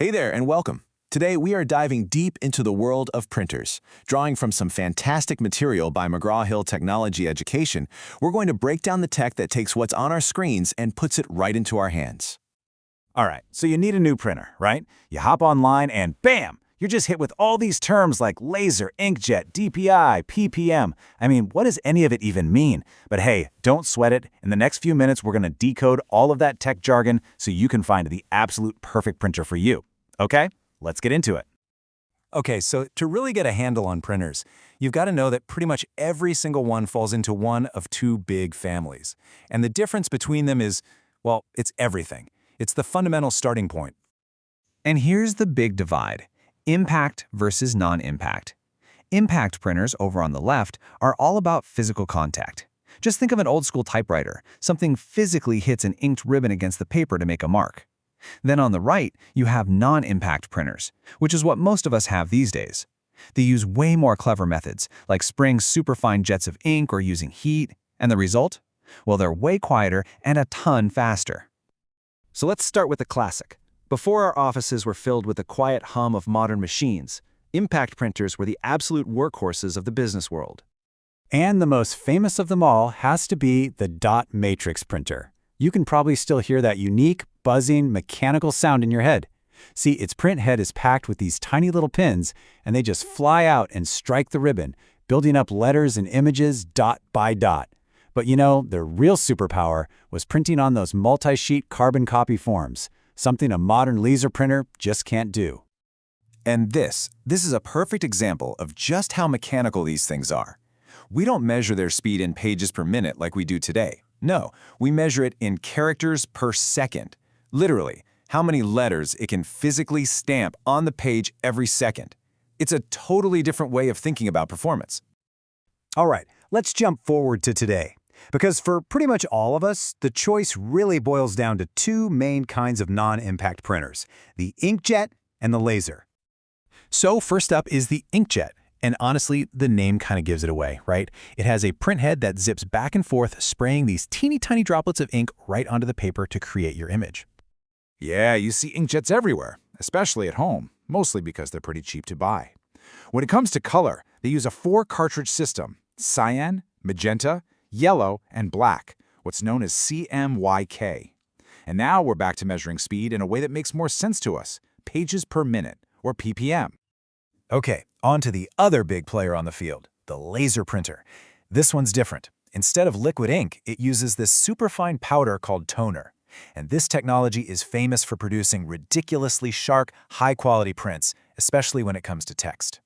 Hey there and welcome. Today we are diving deep into the world of printers. Drawing from some fantastic material by McGraw-Hill Technology Education, we're going to break down the tech that takes what's on our screens and puts it right into our hands. All right, so you need a new printer, right? You hop online and bam! You're just hit with all these terms like laser, inkjet, DPI, PPM. I mean, what does any of it even mean? But hey, don't sweat it. In the next few minutes, we're going to decode all of that tech jargon so you can find the absolute perfect printer for you. Okay? Let's get into it. Okay, so to really get a handle on printers, you've got to know that pretty much every single one falls into one of two big families. And the difference between them is, well, it's everything. It's the fundamental starting point. And here's the big divide: impact versus non-impact. Impact printers over on the left are all about physical contact. Just think of an old-school typewriter. Something physically hits an inked ribbon against the paper to make a mark. Then on the right, you have non-impact printers, which is what most of us have these days. They use way more clever methods, like spraying superfine jets of ink or using heat. And the result? Well, they're way quieter and a ton faster. So let's start with the classic. Before our offices were filled with the quiet hum of modern machines, impact printers were the absolute workhorses of the business world. And the most famous of them all has to be the dot matrix printer. You can probably still hear that unique, buzzing, mechanical sound in your head. See, its print head is packed with these tiny little pins, and they just fly out and strike the ribbon, building up letters and images dot by dot. But you know, their real superpower was printing on those multi-sheet carbon copy forms, something a modern laser printer just can't do. And this is a perfect example of just how mechanical these things are. We don't measure their speed in pages per minute like we do today. No, we measure it in characters per second. Literally, how many letters it can physically stamp on the page every second. It's a totally different way of thinking about performance. All right, let's jump forward to today. Because for pretty much all of us, the choice really boils down to two main kinds of non-impact printers: the inkjet and the laser. So first up is the inkjet. And honestly, the name kind of gives it away, right? It has a print head that zips back and forth, spraying these teeny tiny droplets of ink right onto the paper to create your image. Yeah, you see inkjets everywhere, especially at home, mostly because they're pretty cheap to buy. When it comes to color, they use a 4-cartridge system: cyan, magenta, yellow, and black, what's known as CMYK. And now we're back to measuring speed in a way that makes more sense to us: pages per minute, or PPM. Okay, on to the other big player on the field, the laser printer. This one's different. Instead of liquid ink, it uses this superfine powder called toner. And this technology is famous for producing ridiculously sharp, high-quality prints, especially when it comes to text.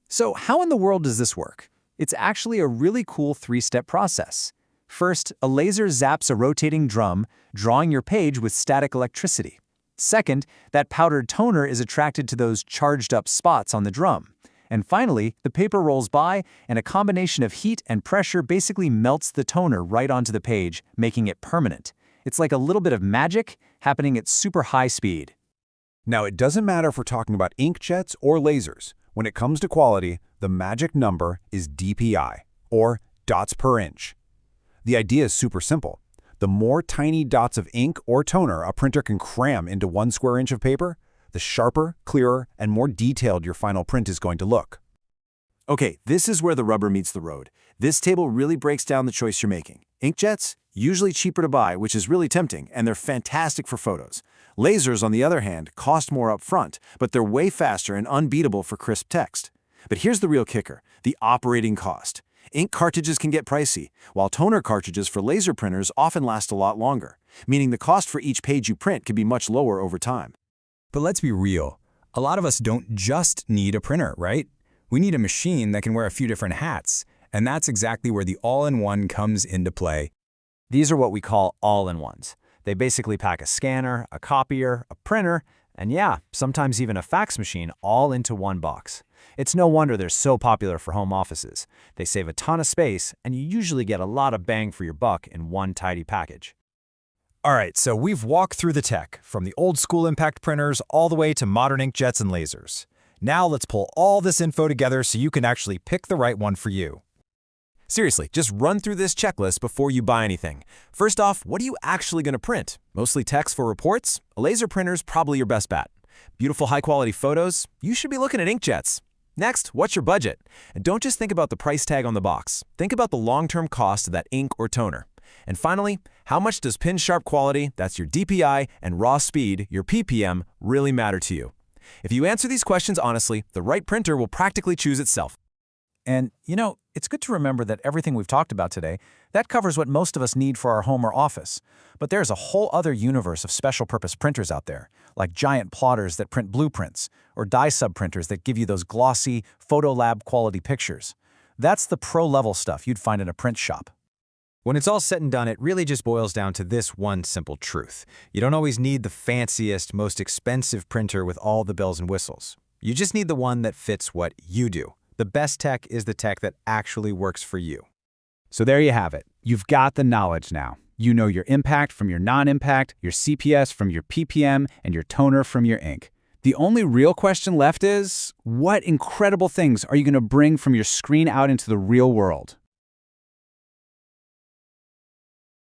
So how in the world does this work? It's actually a really cool 3-step process. First, a laser zaps a rotating drum, drawing your page with static electricity. Second, that powdered toner is attracted to those charged-up spots on the drum. And finally, the paper rolls by, and a combination of heat and pressure basically melts the toner right onto the page, making it permanent. It's like a little bit of magic happening at super high speed. Now, it doesn't matter if we're talking about inkjets or lasers. When it comes to quality, the magic number is DPI, or dots per inch. The idea is super simple. The more tiny dots of ink or toner a printer can cram into 1 square inch of paper, the sharper, clearer, and more detailed your final print is going to look. Okay, this is where the rubber meets the road. This table really breaks down the choice you're making. Inkjets, usually cheaper to buy, which is really tempting, and they're fantastic for photos. Lasers, on the other hand, cost more up front, but they're way faster and unbeatable for crisp text. But here's the real kicker: the operating cost. Ink cartridges can get pricey, while toner cartridges for laser printers often last a lot longer, meaning the cost for each page you print can be much lower over time. But let's be real. A lot of us don't just need a printer, right? We need a machine that can wear a few different hats. And that's exactly where the all-in-one comes into play. These are what we call all-in-ones. They basically pack a scanner, a copier, a printer, and yeah, sometimes even a fax machine all into one box. It's no wonder they're so popular for home offices. They save a ton of space, and you usually get a lot of bang for your buck in one tidy package. All right, so we've walked through the tech, from the old-school impact printers all the way to modern inkjets and lasers. Now let's pull all this info together so you can actually pick the right one for you. Seriously, just run through this checklist before you buy anything. First off, what are you actually going to print? Mostly text for reports? A laser printer's probably your best bet. Beautiful high-quality photos? You should be looking at inkjets. Next, what's your budget? And don't just think about the price tag on the box. Think about the long-term cost of that ink or toner. And finally, how much does pin-sharp quality, that's your DPI, and raw speed, your PPM, really matter to you? If you answer these questions honestly, the right printer will practically choose itself. And, it's good to remember that everything we've talked about today, that covers what most of us need for our home or office. But there's a whole other universe of special-purpose printers out there, like giant plotters that print blueprints, or dye-sub printers that give you those glossy, photo-lab-quality pictures. That's the pro-level stuff you'd find in a print shop. When it's all said and done, it really just boils down to this one simple truth. You don't always need the fanciest, most expensive printer with all the bells and whistles. You just need the one that fits what you do. The best tech is the tech that actually works for you. So there you have it. You've got the knowledge now. You know your impact from your non-impact, your CPS from your PPM, and your toner from your ink. The only real question left is, what incredible things are you going to bring from your screen out into the real world?